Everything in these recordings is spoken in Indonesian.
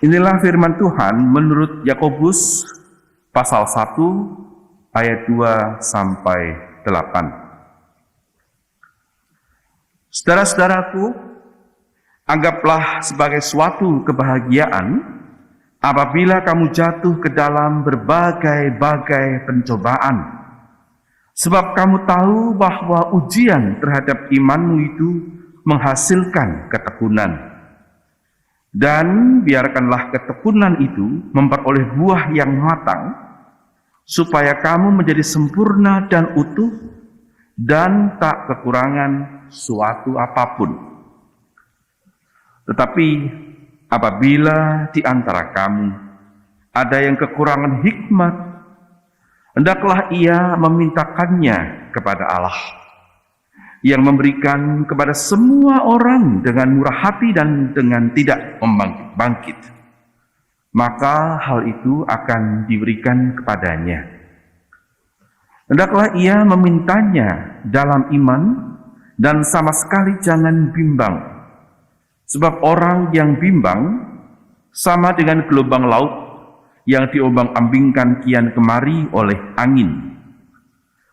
Inilah firman Tuhan menurut Yakobus pasal 1 ayat 2 sampai 8. Saudara-saudaraku, anggaplah sebagai suatu kebahagiaan apabila kamu jatuh ke dalam berbagai-bagai pencobaan. Sebab kamu tahu bahwa ujian terhadap imanmu itu menghasilkan ketekunan. Dan biarkanlah ketekunan itu memperoleh buah yang matang, supaya kamu menjadi sempurna dan utuh, dan tak kekurangan suatu apapun. Tetapi apabila di antara kamu ada yang kekurangan hikmat, hendaklah ia memintakannya kepada Allah, yang memberikan kepada semua orang dengan murah hati dan dengan tidak membangkit. Maka hal itu akan diberikan kepadanya. Hendaklah ia memintanya dalam iman dan sama sekali jangan bimbang. Sebab orang yang bimbang sama dengan gelombang laut yang diombang-ambingkan kian kemari oleh angin.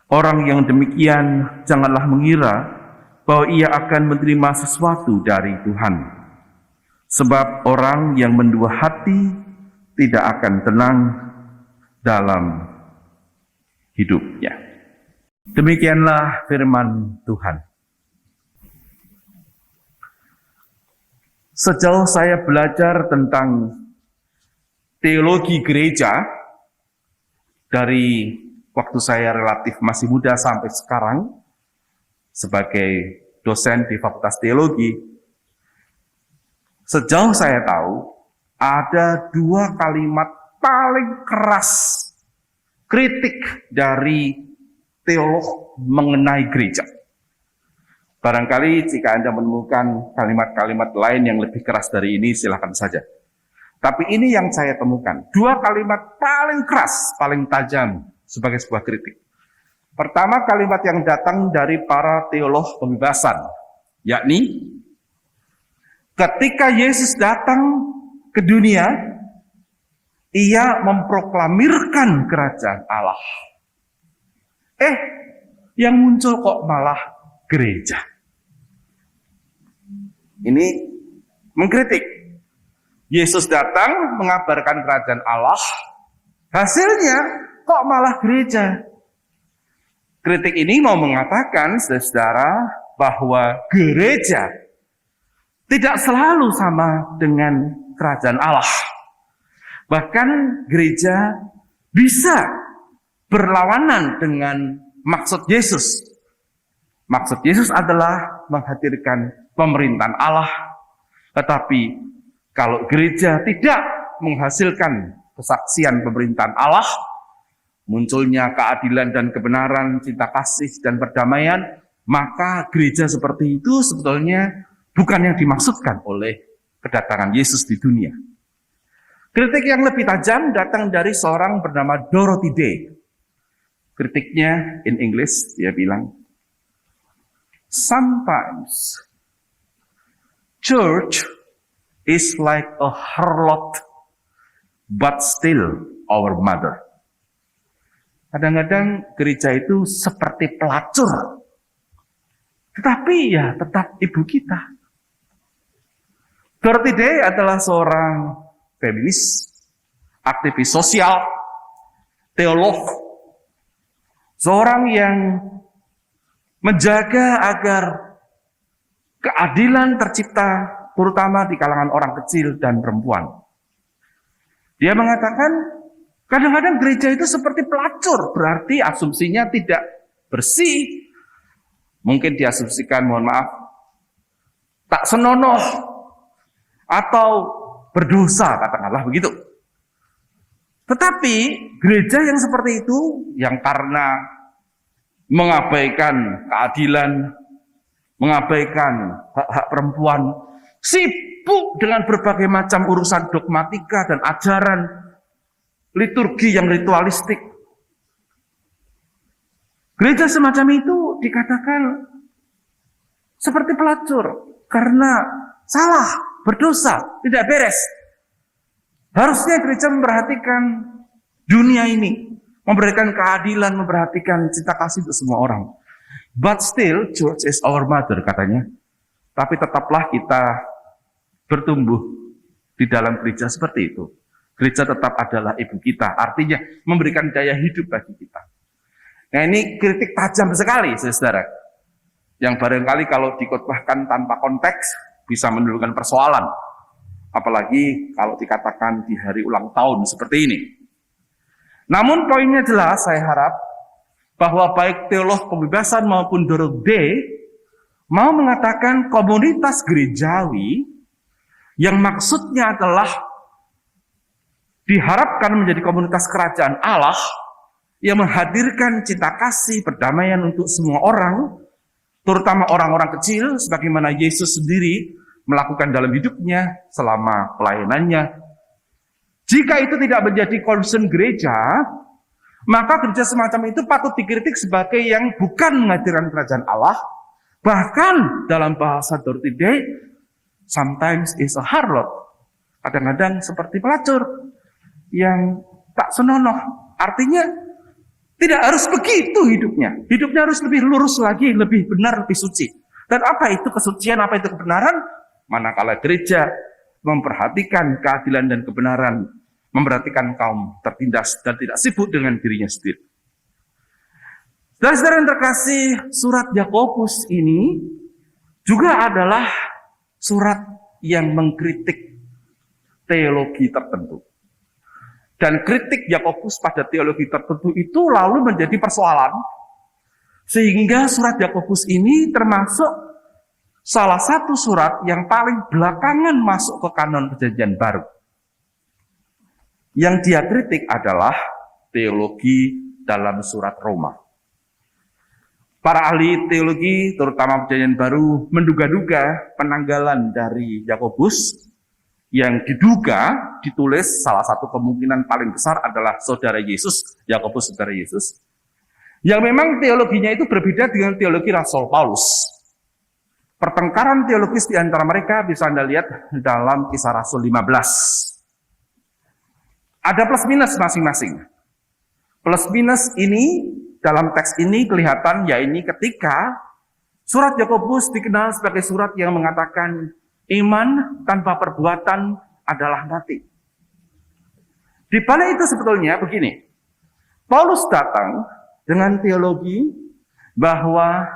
Orang yang demikian janganlah mengira bahwa ia akan menerima sesuatu dari Tuhan. Sebab orang yang mendua hati tidak akan tenang dalam hidupnya. Demikianlah firman Tuhan. Sejauh saya belajar tentang teologi gereja dari waktu saya relatif masih muda sampai sekarang sebagai dosen di Fakultas Teologi, sejauh saya tahu ada dua kalimat paling keras kritik dari teolog mengenai gereja. Barangkali jika Anda menemukan kalimat-kalimat lain yang lebih keras dari ini, silakan saja. Tapi ini yang saya temukan, dua kalimat paling keras, paling tajam sebagai sebuah kritik. Pertama, kalimat yang datang dari para teolog pembebasan, yakni ketika Yesus datang ke dunia, ia memproklamirkan kerajaan Allah. Yang muncul kok malah gereja. Ini mengkritik. Yesus datang mengabarkan kerajaan Allah, hasilnya kok malah gereja. Kritik ini mau mengatakan, saudara, bahwa gereja tidak selalu sama dengan kerajaan Allah. Bahkan gereja bisa berlawanan dengan maksud Yesus. Maksud Yesus adalah menghadirkan pemerintahan Allah. Tetapi kalau gereja tidak menghasilkan kesaksian pemerintahan Allah, munculnya keadilan dan kebenaran, cinta kasih dan perdamaian, maka gereja seperti itu sebetulnya bukan yang dimaksudkan oleh kedatangan Yesus di dunia. Kritik yang lebih tajam datang dari seorang bernama Dorothy Day. Kritiknya in English, dia bilang, sometimes church is like a harlot, but still our mother. Kadang-kadang gereja itu seperti pelacur, tetapi ya tetap ibu kita. Dorothy Day adalah seorang feminis, aktivis sosial, teolog, seorang yang menjaga agar keadilan tercipta, terutama di kalangan orang kecil dan perempuan. Dia mengatakan, kadang-kadang gereja itu seperti pelacur, berarti asumsinya tidak bersih. Mungkin diasumsikan, mohon maaf, tak senonoh, atau berdosa, katakanlah begitu. Tetapi gereja yang seperti itu, yang karena mengabaikan keadilan, mengabaikan hak-hak perempuan, sibuk dengan berbagai macam urusan dogmatika dan ajaran liturgi yang ritualistik. Gereja semacam itu dikatakan seperti pelacur karena salah, berdosa, tidak beres. Harusnya gereja memperhatikan dunia ini, memberikan keadilan, memperhatikan cinta kasih untuk semua orang. But still, church is our mother, katanya. Tapi tetaplah kita bertumbuh di dalam gereja seperti itu. Gereja tetap adalah ibu kita, artinya memberikan daya hidup bagi kita. Nah, ini kritik tajam sekali, saudara. Yang barangkali kalau dikotbahkan tanpa konteks, bisa menimbulkan persoalan. Apalagi kalau dikatakan di hari ulang tahun seperti ini. Namun poinnya jelas, saya harap, bahwa baik teolog pembebasan maupun Dorothy Day mau mengatakan komunitas gerejawi yang maksudnya adalah diharapkan menjadi komunitas kerajaan Allah yang menghadirkan cinta kasih, perdamaian untuk semua orang, terutama orang-orang kecil, sebagaimana Yesus sendiri melakukan dalam hidupnya selama pelayanannya. Jika itu tidak menjadi concern gereja, maka gereja semacam itu patut dikritik sebagai yang bukan menghadirkan kerajaan Allah. Bahkan dalam bahasa Dorothy Day, sometimes is a harlot. Kadang-kadang seperti pelacur yang tak senonoh. Artinya tidak harus begitu hidupnya. Hidupnya harus lebih lurus lagi, lebih benar, lebih suci. Dan apa itu kesucian, apa itu kebenaran? Manakala gereja memperhatikan keadilan dan kebenaran, memperhatikan kaum tertindas dan tidak sibuk dengan dirinya sendiri. Saudara-saudara yang terkasih, surat Yakobus ini juga adalah surat yang mengkritik teologi tertentu. Dan kritik Yakobus pada teologi tertentu itu lalu menjadi persoalan, sehingga surat Yakobus ini termasuk salah satu surat yang paling belakangan masuk ke kanon Perjanjian Baru. Yang dia kritik adalah teologi dalam surat Roma. Para ahli teologi, terutama Perjanjian Baru, menduga-duga penanggalan dari Yakobus yang diduga ditulis salah satu kemungkinan paling besar adalah saudara Yesus, Yakobus saudara Yesus, yang memang teologinya itu berbeda dengan teologi Rasul Paulus. Pertengkaran teologis di antara mereka bisa Anda lihat dalam Kisah Rasul 15. Ada plus minus masing-masing. Plus minus ini dalam teks ini kelihatan, yaitu ketika surat Yakobus dikenal sebagai surat yang mengatakan iman tanpa perbuatan adalah mati. Di balik itu sebetulnya begini, Paulus datang dengan teologi bahwa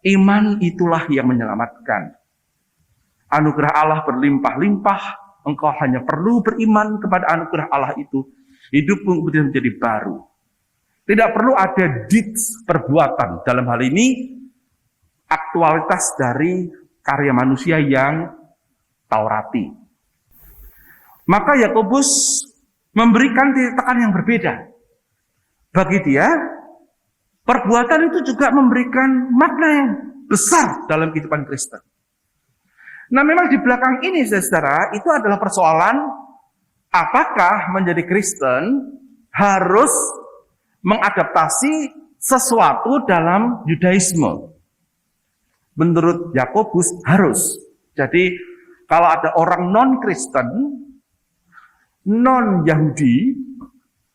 iman itulah yang menyelamatkan. Anugerah Allah berlimpah-limpah, engkau hanya perlu beriman kepada anugerah Allah itu, hidupmu kemudian menjadi baru. Tidak perlu ada deeds, perbuatan. Dalam hal ini, aktualitas dari karya manusia yang Taurati. Maka Yakobus memberikan tekanan yang berbeda. Bagi dia, perbuatan itu juga memberikan makna yang besar dalam kehidupan Kristen. Nah, memang di belakang ini, saudara, itu adalah persoalan apakah menjadi Kristen harus mengadaptasi sesuatu dalam Yudaisme. Menurut Yakobus harus. Jadi, kalau ada orang non-Kristen, non-Yahudi,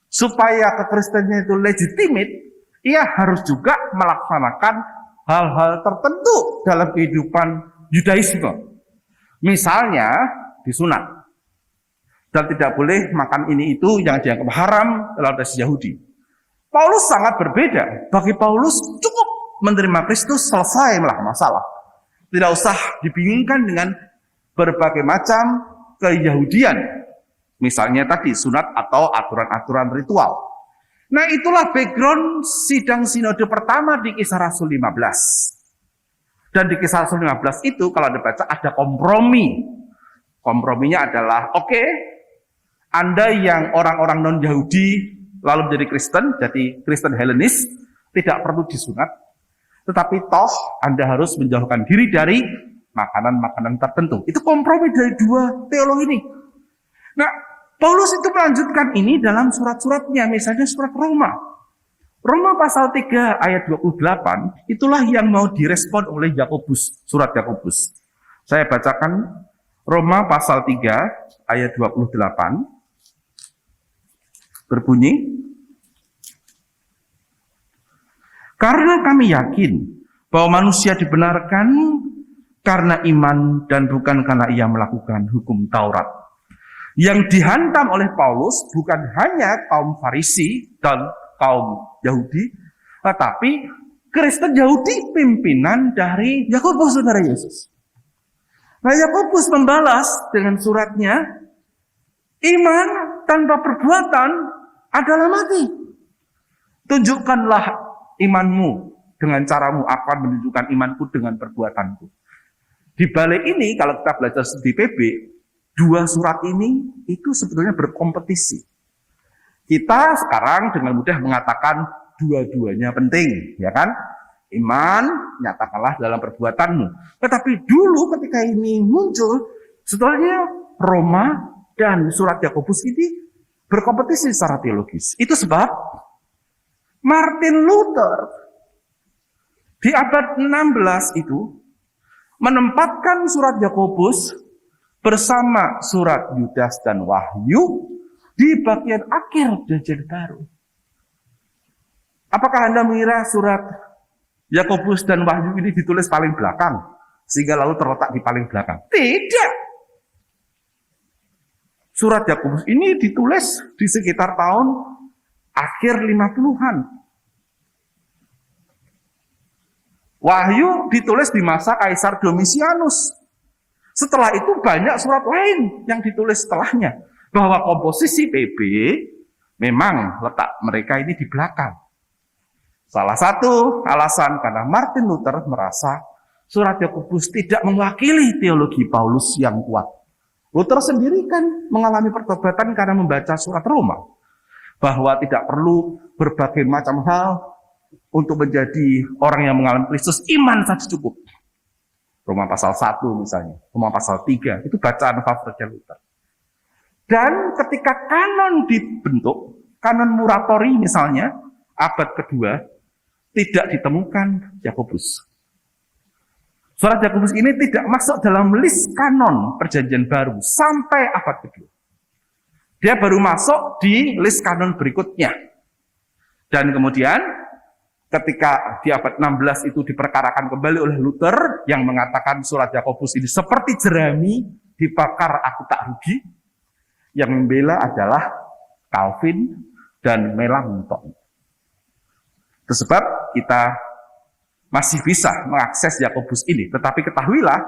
supaya kekristennya itu legitimate, ia harus juga melaksanakan hal-hal tertentu dalam kehidupan Yudaisme. Misalnya disunat. Dan tidak boleh makan ini itu yang dianggap haram dalam tradisi Yahudi. Paulus sangat berbeda. Bagi Paulus cukup menerima Kristus, selesailah masalah. Tidak usah dibingungkan dengan berbagai macam keyahudian. Misalnya tadi sunat atau aturan-aturan ritual. Nah, itulah background sidang sinode pertama di Kisah Rasul 15. Dan di Kisah Rasul 15 itu kalau Anda baca ada kompromi. Komprominya adalah, oke, Anda yang orang-orang non-Yahudi lalu menjadi Kristen, jadi Kristen Helenis, tidak perlu disunat. Tetapi toh Anda harus menjauhkan diri dari makanan-makanan tertentu. Itu kompromi dari dua teolog ini. Nah, Paulus itu melanjutkan ini dalam surat-suratnya, misalnya surat Roma. Roma pasal 3 ayat 28, itulah yang mau direspon oleh Yakobus, surat Yakobus. Saya bacakan Roma pasal 3 ayat 28. berbunyi, karena kami yakin bahwa manusia dibenarkan karena iman dan bukan karena ia melakukan hukum Taurat. Yang dihantam oleh Paulus bukan hanya kaum Farisi dan kaum Yahudi, tetapi Kristen Yahudi pimpinan dari Yakobus, saudara Yesus. Nah, Yakobus membalas dengan suratnya, iman tanpa perbuatan adalah mati. Tunjukkanlah imanmu dengan caramu, akan menunjukkan imanku dengan perbuatanku. Di balik ini, kalau kita belajar di PB, dua surat ini itu sebetulnya berkompetisi. Kita sekarang dengan mudah mengatakan dua-duanya penting, ya kan? Iman, nyatakanlah dalam perbuatanmu. Tetapi dulu ketika ini muncul, sebetulnya Roma dan surat Yakobus ini berkompetisi secara teologis. Itu sebab Martin Luther di abad 16 itu menempatkan surat Yakobus bersama surat Yudas dan Wahyu di bagian akhir Perjanjian Baru. Apakah Anda mengira surat Yakobus dan Wahyu ini ditulis paling belakang sehingga lalu terletak di paling belakang? Tidak. Surat Yakobus ini ditulis di sekitar tahun akhir 50-an. Wahyu ditulis di masa Kaisar Domitianus. Setelah itu banyak surat lain yang ditulis setelahnya. Bahwa komposisi PB memang letak mereka ini di belakang. Salah satu alasan karena Martin Luther merasa surat Yakobus tidak mewakili teologi Paulus yang kuat. Luther sendiri kan mengalami pertobatan karena membaca surat Roma. Bahwa tidak perlu berbagai macam hal untuk menjadi orang yang mengalami Kristus, iman saja cukup. Roma pasal 1 misalnya, Roma pasal 3, itu bacaan favoritnya Luther. Dan ketika kanon dibentuk, kanon Muratori misalnya, abad kedua, tidak ditemukan Yakobus. Surat Yakobus ini tidak masuk dalam list kanon Perjanjian Baru sampai abad kedua. Dia baru masuk di list kanon berikutnya. Dan kemudian ketika di abad 16 itu diperkarakan kembali oleh Luther yang mengatakan surat Yakobus ini seperti jerami dibakar aku tak rugi. Yang membela adalah Calvin dan Melanchthon. Itu sebab kita masih bisa mengakses Yakobus ini. Tetapi ketahuilah,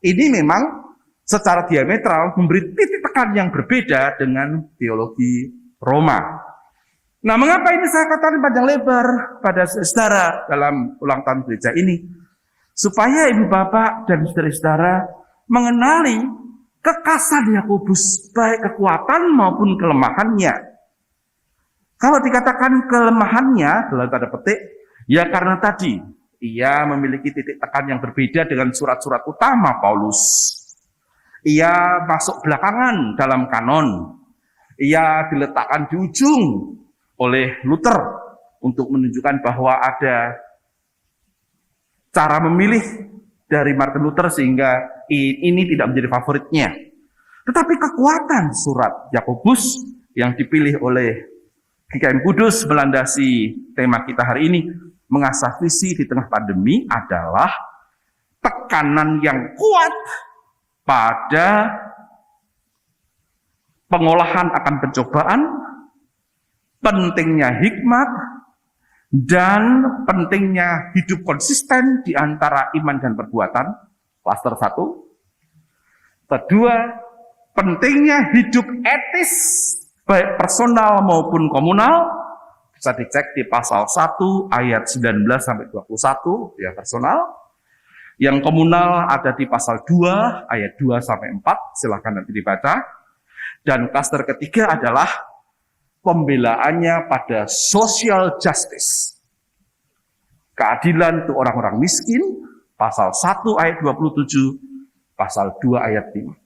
ini memang secara diametral memberi titik tekan yang berbeda dengan teologi Roma. Nah, mengapa ini saya katakan panjang lebar pada saudara dalam ulang tahun gereja ini? Supaya ibu bapak dan saudara-saudara mengenali kekasan Yakobus, baik kekuatan maupun kelemahannya. Kalau dikatakan kelemahannya, dalam tanda petik, ya karena tadi, ia memiliki titik tekan yang berbeda dengan surat-surat utama Paulus. Ia masuk belakangan dalam kanon. Ia diletakkan di ujung oleh Luther untuk menunjukkan bahwa ada cara memilih dari Martin Luther sehingga ini tidak menjadi favoritnya. Tetapi kekuatan surat Yakobus yang dipilih oleh GKM Kudus melandasi tema kita hari ini, mengasah visi di tengah pandemi, adalah tekanan yang kuat pada pengolahan akan pencobaan, pentingnya hikmat, dan pentingnya hidup konsisten di antara iman dan perbuatan, klaster 1. Kedua, pentingnya hidup etis, baik personal maupun komunal, bisa dicek di pasal 1 ayat 19 sampai 21, ya personal. Yang komunal ada di pasal 2 ayat 2 sampai 4, silahkan nanti dibaca. Dan klaster ketiga adalah pembelaannya pada social justice. Keadilan untuk orang-orang miskin, pasal 1 ayat 27, pasal 2 ayat 5.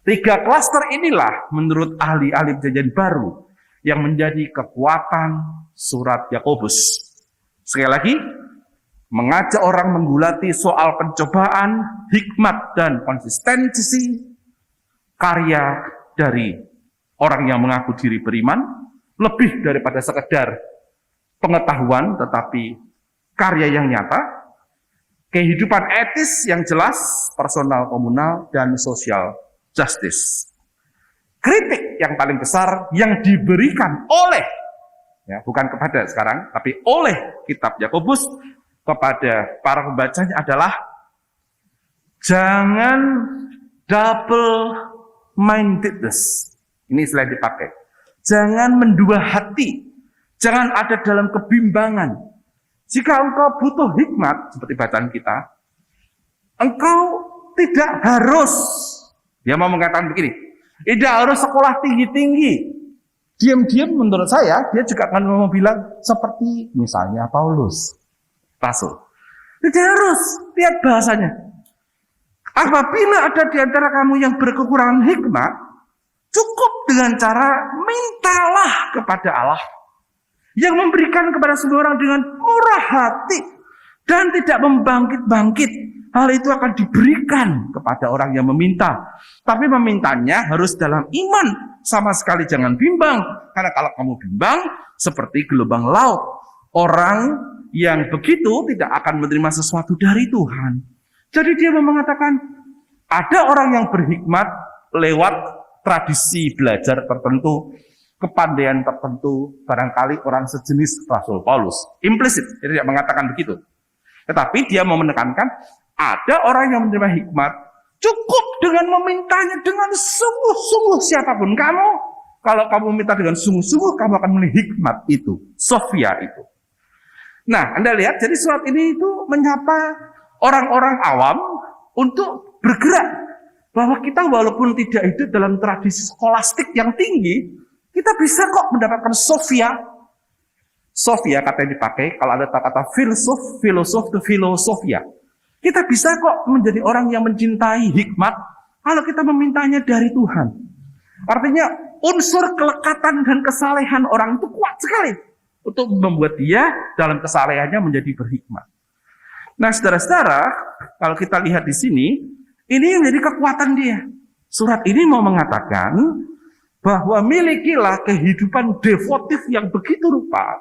3 klaster inilah menurut ahli-ahli Perjanjian Baru yang menjadi kekuatan surat Yakobus. Sekali lagi, mengajak orang menggulati soal pencobaan, hikmat, dan konsistensi karya dari orang yang mengaku diri beriman, lebih daripada sekedar pengetahuan, tetapi karya yang nyata, kehidupan etis yang jelas, personal, komunal, dan social justice. Kritik yang paling besar yang diberikan oleh, ya, bukan kepada sekarang, tapi oleh kitab Yakobus kepada para pembacanya adalah jangan double mindedness. Ini istilah yang dipakai. Jangan mendua hati. Jangan ada dalam kebimbangan. Jika engkau butuh hikmat, seperti bacaan kita, engkau tidak harus, dia mau mengatakan begini, tidak harus sekolah tinggi-tinggi. Diam-diam menurut saya, dia juga akan mau bilang seperti misalnya Paulus, Rasul. Tidak harus, lihat bahasanya. Apabila ada di antara kamu yang berkekurangan hikmat, cukup dengan cara mintalah kepada Allah yang memberikan kepada semua orang dengan murah hati dan tidak membangkit-bangkit. Hal itu akan diberikan kepada orang yang meminta. Tapi memintanya harus dalam iman. Sama sekali jangan bimbang. Karena kalau kamu bimbang, seperti gelombang laut. Orang yang begitu tidak akan menerima sesuatu dari Tuhan. Jadi dia mengatakan, ada orang yang berhikmat lewat tradisi belajar tertentu, kepandaian tertentu, barangkali orang sejenis Rasul Paulus. Implisit, dia tidak mengatakan begitu. Tetapi dia mau menekankan, ada orang yang menerima hikmat, cukup dengan memintanya dengan sungguh-sungguh siapapun kamu. Kalau kamu minta dengan sungguh-sungguh, kamu akan memilih hikmat itu, Sofia itu. Nah, Anda lihat, jadi surat ini itu menyapa orang-orang awam untuk bergerak. Bahwa kita walaupun tidak hidup dalam tradisi skolastik yang tinggi, kita bisa kok mendapatkan Sofia. Sofia kata yang dipakai, kalau ada kata filosof itu filosofia. Kita bisa kok menjadi orang yang mencintai hikmat kalau kita memintanya dari Tuhan. Artinya unsur kelekatan dan kesalehan orang itu kuat sekali untuk membuat dia dalam kesalehannya menjadi berhikmat. Nah, saudara-saudara, kalau kita lihat di sini, ini menjadi kekuatan dia. Surat ini mau mengatakan bahwa milikilah kehidupan devotif yang begitu rupa,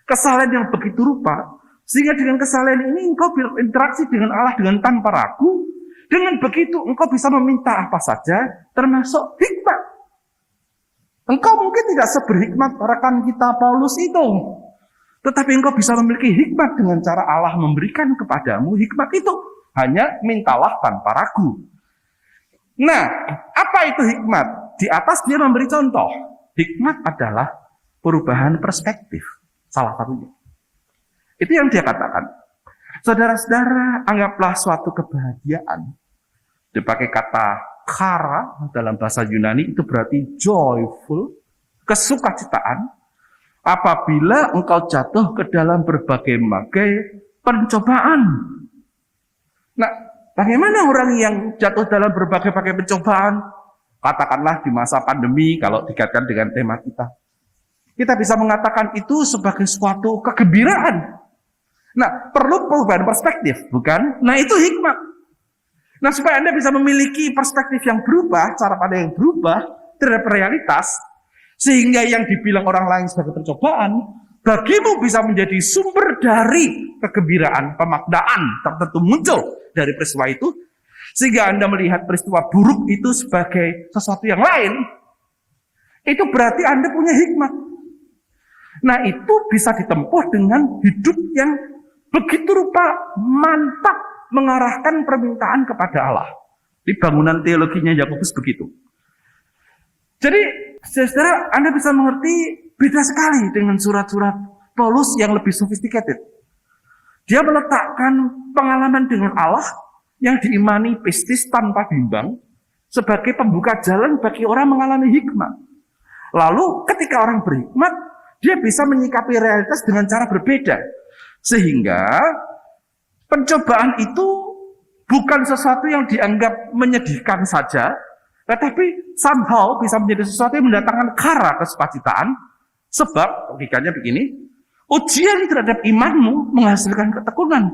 kesalehan yang begitu rupa, sehingga dengan kesalehan ini engkau berinteraksi dengan Allah dengan tanpa ragu. Dengan begitu engkau bisa meminta apa saja, termasuk hikmat. Engkau mungkin tidak seberhikmat rekan kita Paulus itu, tetapi engkau bisa memiliki hikmat dengan cara Allah memberikan kepadamu hikmat itu. Hanya mintalah tanpa ragu. Nah, apa itu hikmat? Di atas dia memberi contoh. Hikmat adalah perubahan perspektif. Salah satunya. Itu yang dia katakan. Saudara-saudara, anggaplah suatu kebahagiaan. Dipakai kata kara dalam bahasa Yunani itu berarti joyful, kesukacitaan. Apabila engkau jatuh ke dalam berbagai-bagai pencobaan. Nah, bagaimana orang yang jatuh dalam berbagai-bagai pencobaan? Katakanlah di masa pandemi, kalau dikaitkan dengan tema kita. Kita bisa mengatakan itu sebagai suatu kegembiraan. Nah, perlu perubahan perspektif, bukan? Nah, itu hikmat. Nah, supaya Anda bisa memiliki perspektif yang berubah, cara pandang yang berubah terhadap realitas, sehingga yang dibilang orang lain sebagai pencobaan, bagimu bisa menjadi sumber dari kegembiraan, pemaknaan tertentu muncul dari peristiwa itu, sehingga Anda melihat peristiwa buruk itu sebagai sesuatu yang lain, itu berarti Anda punya hikmat. Nah, itu bisa ditempuh dengan hidup yang begitu rupa mantap mengarahkan permintaan kepada Allah. Di bangunan teologinya Yakobus begitu. Jadi, saudara, Anda bisa mengerti beda sekali dengan surat-surat Paulus yang lebih sophisticated. Dia meletakkan pengalaman dengan Allah yang diimani pistis tanpa bimbang sebagai pembuka jalan bagi orang mengalami hikmat. Lalu ketika orang berhikmat, dia bisa menyikapi realitas dengan cara berbeda. Sehingga pencobaan itu bukan sesuatu yang dianggap menyedihkan saja, tetapi somehow bisa menjadi sesuatu yang mendatangkan kara kesukacitaan. Sebab logikanya begini, ujian terhadap imanmu menghasilkan ketekunan.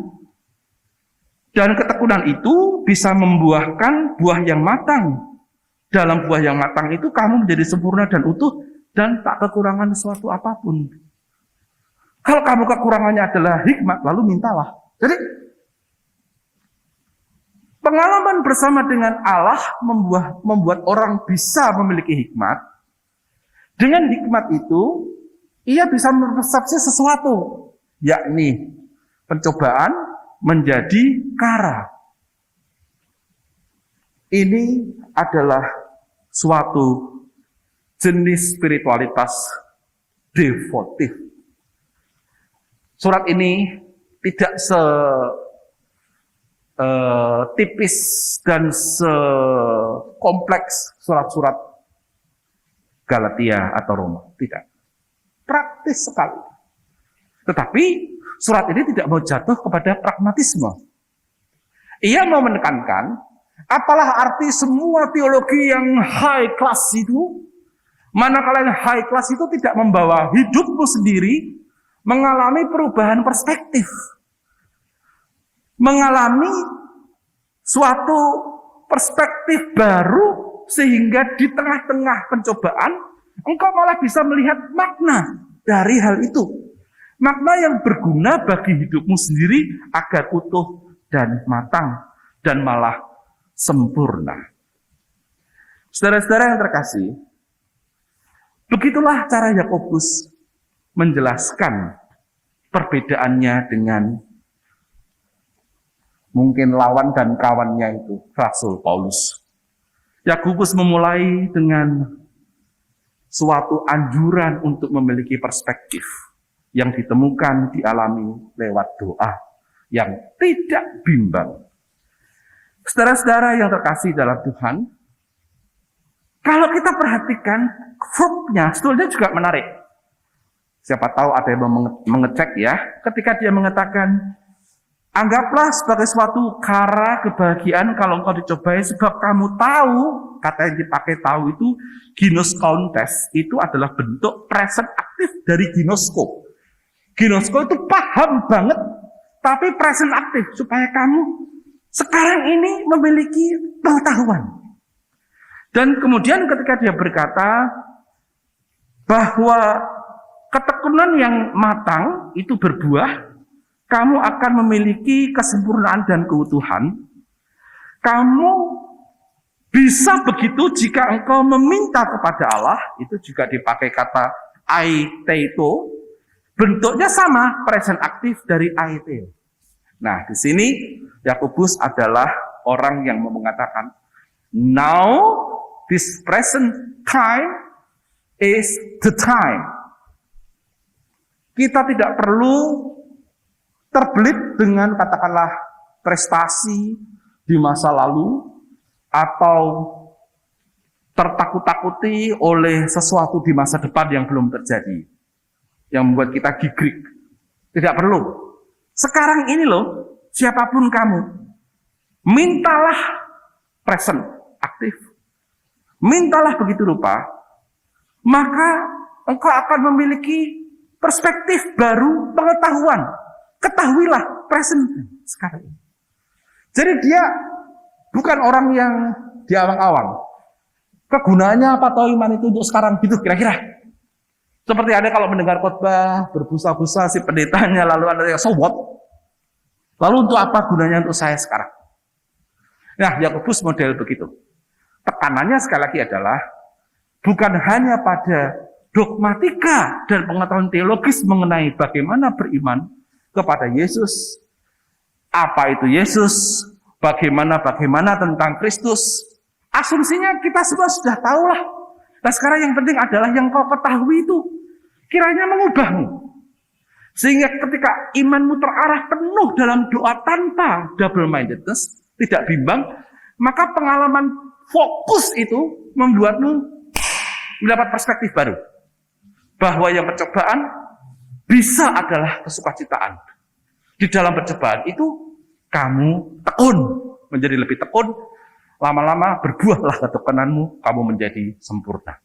Dan ketekunan itu bisa membuahkan buah yang matang. Dalam buah yang matang itu kamu menjadi sempurna dan utuh, dan tak kekurangan sesuatu apapun. Kalau kamu kekurangannya adalah hikmat, lalu mintalah. Jadi, pengalaman bersama dengan Allah membuat orang bisa memiliki hikmat. Dengan hikmat itu, ia bisa mempersepsi sesuatu, yakni pencobaan menjadi kara. Ini adalah suatu jenis spiritualitas devotif. Surat ini tidak tipis dan sekompleks surat-surat Galatia atau Roma. Tidak. Praktis sekali. Tetapi surat ini tidak mau jatuh kepada pragmatisme. Ia mau menekankan, apalah arti semua teologi yang high class itu, manakala yang high class itu tidak membawa hidupmu sendiri mengalami perubahan perspektif. Mengalami suatu perspektif baru sehingga di tengah-tengah pencobaan engkau malah bisa melihat makna dari hal itu. Makna yang berguna bagi hidupmu sendiri agar utuh dan matang dan malah sempurna. Saudara-saudara yang terkasih, begitulah cara Yakobus menjelaskan perbedaannya dengan mungkin lawan dan kawannya itu, Rasul Paulus. Yakobus memulai dengan suatu anjuran untuk memiliki perspektif yang ditemukan, dialami lewat doa yang tidak bimbang. Saudara-saudara yang terkasih dalam Tuhan, kalau kita perhatikan verbnya, sebetulnya juga menarik. Siapa tahu ada yang mengecek ya, ketika dia mengatakan, anggaplah sebagai suatu kara kebahagiaan kalau engkau dicobai, sebab kamu tahu, kata yang dipakai tahu itu, ginoskountes, itu adalah bentuk present aktif dari ginosko. Ginosko itu paham banget, tapi present aktif, supaya kamu sekarang ini memiliki pengetahuan. Dan kemudian ketika dia berkata, bahwa ketekunan yang matang itu berbuah, kamu akan memiliki kesempurnaan dan keutuhan. Kamu bisa begitu jika engkau meminta kepada Allah, itu juga dipakai kata aiteito, bentuknya sama, present aktif dari aiteo. Nah, di sini Yakobus adalah orang yang mengatakan, now this present time is the time. Kita tidak perlu terbelit dengan katakanlah prestasi di masa lalu atau tertakut-takuti oleh sesuatu di masa depan yang belum terjadi, yang membuat kita gigrik. Tidak perlu. Sekarang ini loh, siapapun kamu, mintalah present aktif, mintalah begitu rupa, maka engkau akan memiliki perspektif baru, pengetahuan. Ketahuilah present sekarang ini. Jadi dia bukan orang yang diawang-awang. Kegunaannya apa toh iman itu untuk sekarang gitu kira-kira. Seperti ada kalau mendengar khotbah berbusa-busa si pendetanya, lalu ada yang so what? Lalu untuk apa gunanya untuk saya sekarang? Nah, Yakobus model begitu. Tekanannya sekali lagi adalah bukan hanya pada dogmatika dan pengetahuan teologis mengenai bagaimana beriman kepada Yesus, apa itu Yesus, bagaimana tentang Kristus. Asumsinya kita semua sudah tahu lah. Nah sekarang yang penting adalah yang kau ketahui itu kiranya mengubahmu. Sehingga ketika imanmu terarah penuh dalam doa tanpa double-mindedness, tidak bimbang, maka pengalaman fokus itu membuatmu mendapat perspektif baru. Bahwa yang percobaan bisa adalah kesukacitaan. Di dalam percobaan itu kamu tekun, menjadi lebih tekun, lama-lama berbuahlah ketekunanmu, kamu menjadi sempurna.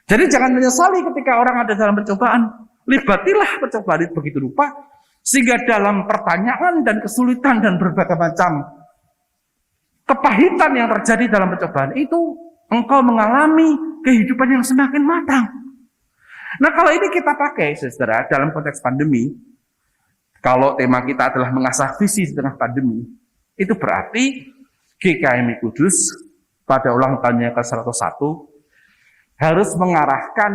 Jadi jangan menyesali ketika orang ada dalam percobaan, libatilah percobaan itu begitu rupa, sehingga dalam pertanyaan dan kesulitan dan berbagai macam kepahitan yang terjadi dalam percobaan itu, engkau mengalami kehidupan yang semakin matang. Nah, kalau ini kita pakai, saudara, dalam konteks pandemi, kalau tema kita adalah mengasah visi di tengah pandemi, itu berarti GKMI Kudus pada ulang tahunnya ke-101 harus mengarahkan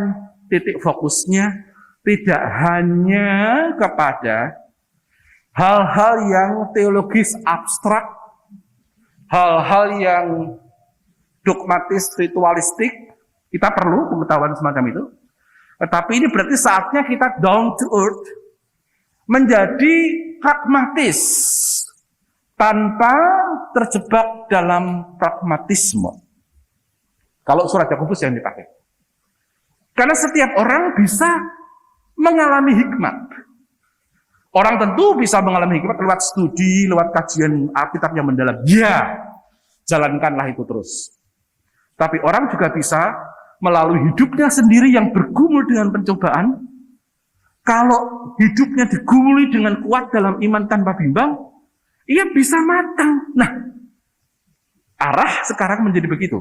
titik fokusnya tidak hanya kepada hal-hal yang teologis abstrak, hal-hal yang dogmatis, ritualistik, kita perlu pengetahuan semacam itu. Tetapi ini berarti saatnya kita down to earth, menjadi pragmatis, tanpa terjebak dalam pragmatisme. Kalau surat Yakobus yang dipakai. Karena setiap orang bisa mengalami hikmat. Orang tentu bisa mengalami hikmat lewat studi, lewat kajian Alkitab yang mendalam. Ya, jalankanlah itu terus. Tapi orang juga bisa melalui hidupnya sendiri yang bergumul dengan pencobaan. Kalau hidupnya digumuli dengan kuat dalam iman tanpa bimbang, ia bisa matang. Nah, arah sekarang menjadi begitu.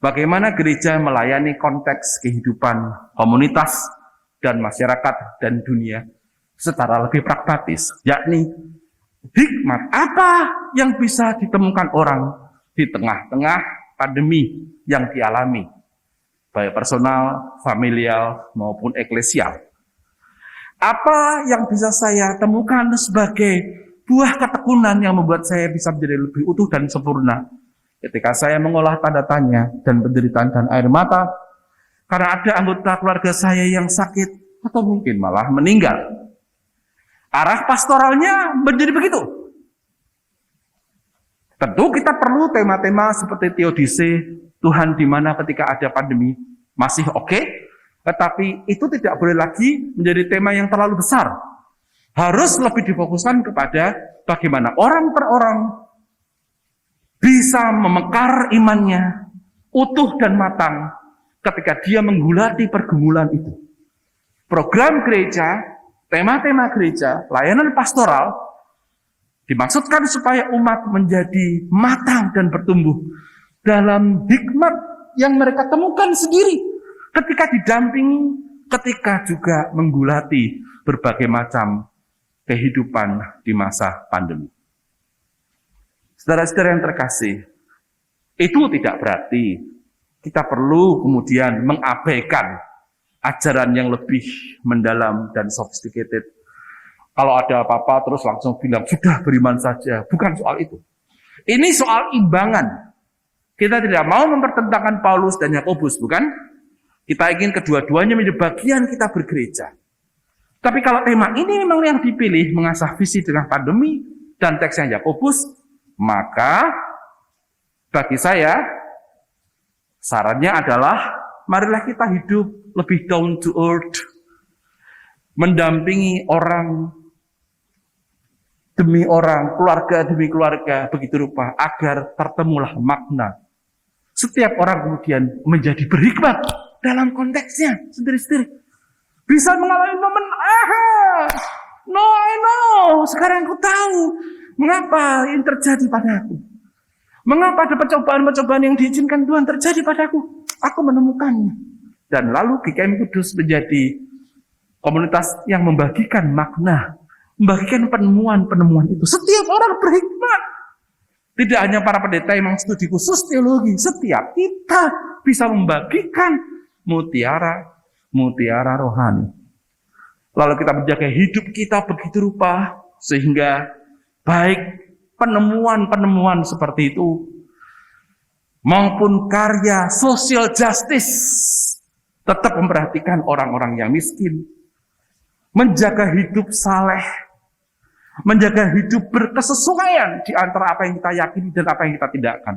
Bagaimana gereja melayani konteks kehidupan komunitas dan masyarakat dan dunia secara lebih pragmatis, yakni hikmat apa yang bisa ditemukan orang di tengah-tengah pandemi yang dialami, baik personal, familial, maupun eklesial. Apa yang bisa saya temukan sebagai buah ketekunan yang membuat saya bisa menjadi lebih utuh dan sempurna ketika saya mengolah tanda tanya dan penderitaan dan air mata karena ada anggota keluarga saya yang sakit atau mungkin malah meninggal. Arah pastoralnya menjadi begitu. Tentu kita perlu tema-tema seperti teodise, Tuhan di mana ketika ada pandemi masih oke, tetapi itu tidak boleh lagi menjadi tema yang terlalu besar. Harus lebih difokuskan kepada bagaimana orang per orang bisa memekar imannya utuh dan matang ketika dia menggulati pergumulan itu. Program gereja, tema-tema gereja, layanan pastoral dimaksudkan supaya umat menjadi matang dan bertumbuh dalam hikmat yang mereka temukan sendiri ketika didampingi, ketika juga menggulati berbagai macam kehidupan di masa pandemi. Saudara-saudara yang terkasih, itu tidak berarti kita perlu kemudian mengabaikan ajaran yang lebih mendalam dan sophisticated. Kalau ada apa-apa terus langsung bilang, sudah beriman saja. Bukan soal itu. Ini soal imbangan. Kita tidak mau mempertentangkan Paulus dan Yakobus, bukan? Kita ingin kedua-duanya menjadi bagian kita bergereja. Tapi kalau tema ini memang yang dipilih, mengasah visi dengan pandemi dan teksnya Yakobus, maka bagi saya sarannya adalah marilah kita hidup lebih down to earth, mendampingi orang demi orang, keluarga demi keluarga, begitu rupa agar tertemulah makna. Setiap orang kemudian menjadi berhikmat dalam konteksnya sendiri-sendiri. Bisa mengalami momen, I know, sekarang aku tahu mengapa ini terjadi padaku. Mengapa ada percobaan-percobaan yang diizinkan Tuhan terjadi padaku. Aku menemukannya. Dan lalu GKMI Kudus menjadi komunitas yang membagikan makna, membagikan penemuan-penemuan itu. Setiap orang berhikmat. Tidak hanya para pendeta yang studi khusus teologi, setiap kita bisa membagikan mutiara rohani. Lalu kita menjaga hidup kita begitu rupa, sehingga baik penemuan-penemuan seperti itu, maupun karya social justice, tetap memperhatikan orang-orang yang miskin, menjaga hidup saleh, menjaga hidup berkesesuaian di antara apa yang kita yakini dan apa yang kita tidakkan,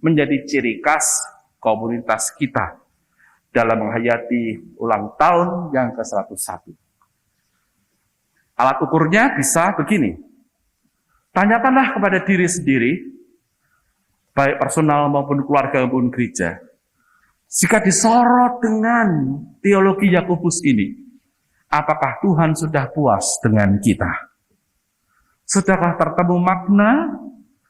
menjadi ciri khas komunitas kita dalam menghayati ulang tahun yang ke-101. Alat ukurnya bisa begini. Tanyakanlah kepada diri sendiri, baik personal maupun keluarga maupun gereja. Jika disorot dengan teologi Yakobus ini, apakah Tuhan sudah puas dengan kita? Sudahkah tertemu makna?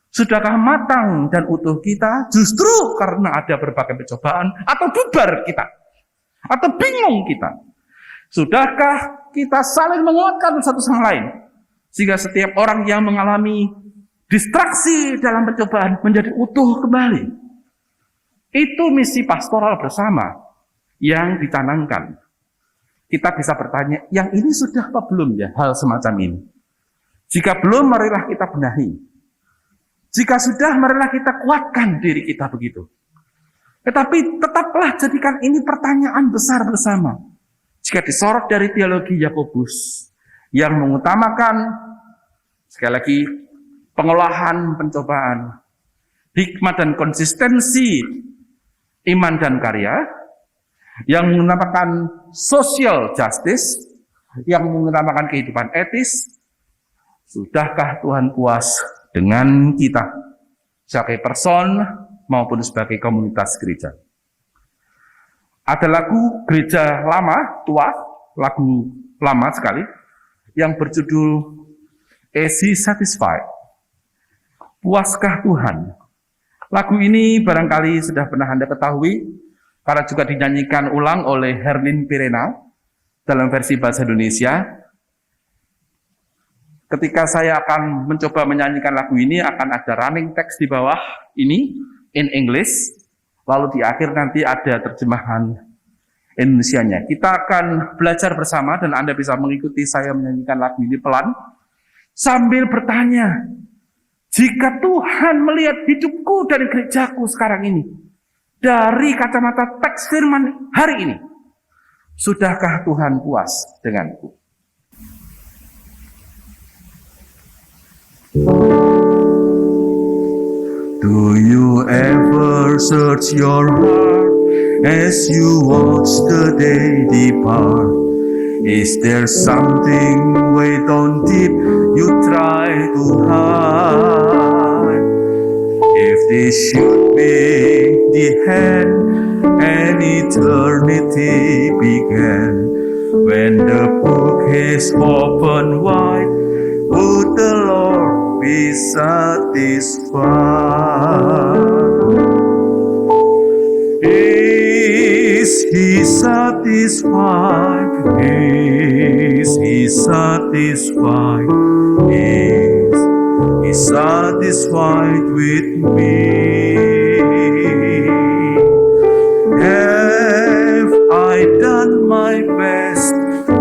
Sudahkah matang dan utuh kita? Justru karena ada berbagai pencobaan, atau bubar kita, atau bingung kita, Sudahkah kita saling menguatkan satu sama lain? Sehingga setiap orang yang mengalami distraksi dalam pencobaan menjadi utuh kembali. Itu misi pastoral bersama yang dicanangkan. Kita bisa bertanya, yang ini sudah apa belum ya hal semacam ini? Jika belum, marilah kita benahi. Jika sudah, marilah kita kuatkan diri kita begitu. Tetapi tetaplah jadikan ini pertanyaan besar bersama. Jika disorot dari teologi Yakobus yang mengutamakan, sekali lagi, pengolahan pencobaan, hikmat dan konsistensi iman dan karya, yang mengutamakan social justice, yang mengutamakan kehidupan etis. Sudahkah Tuhan puas dengan kita sebagai person maupun sebagai komunitas gereja? Ada lagu gereja lama, tua, lagu lama sekali, yang berjudul Is He Satisfied? Puaskah Tuhan? Lagu ini barangkali sudah pernah Anda ketahui, karena juga dinyanyikan ulang oleh Herlin Pirena dalam versi bahasa Indonesia. Ketika saya akan mencoba menyanyikan lagu ini, akan ada running text di bawah ini, in English, lalu di akhir nanti ada terjemahan Indonesianya. Kita akan belajar bersama dan Anda bisa mengikuti saya menyanyikan lagu ini pelan, sambil bertanya, jika Tuhan melihat hidupku dari gerejaku sekarang ini, dari kacamata teks firman hari ini, sudahkah Tuhan puas denganku? Do you ever search your heart as you watch the day depart? Is there something way down deep you try to hide? If this should be the end and eternity began, when the book is opened wide, would the Lord be satisfied? Is He satisfied? Is He satisfied? Is He satisfied with me? Have I done my best?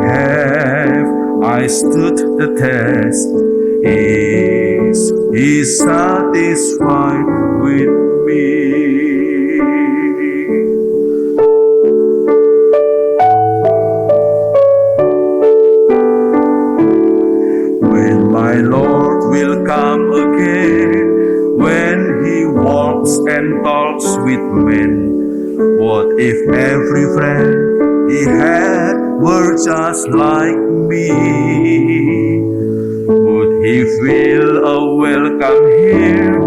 Have I stood the test? Is He satisfied with me? When my Lord will come again, when He walks and talks with men, what if every friend He had were just like me? Would He feel a welcome here,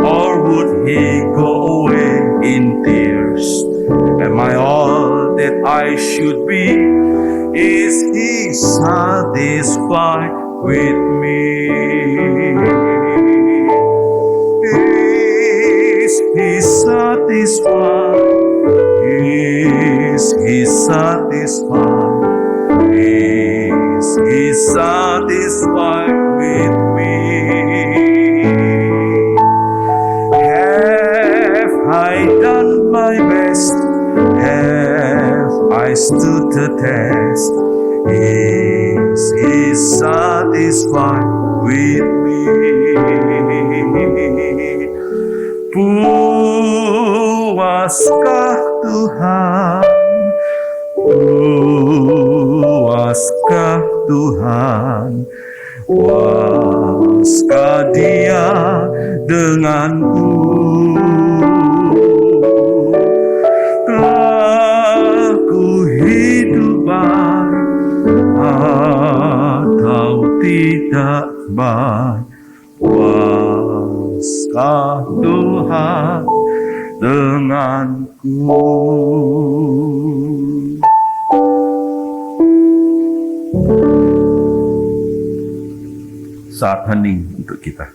or would He go away in tears? Am I all that I should be? Is He satisfied with me? Is He satisfied? Is He satisfied? Is He satisfied with me? Have I done my best? Have I stood the test? Is He satisfied with me? Puaskah Tuhan? Puaskah Tuhan? Puaskah Dia denganku? Telah ku hidup baik atau tidak baik? Puaskah Tuhan denganku? Saat hening untuk kita.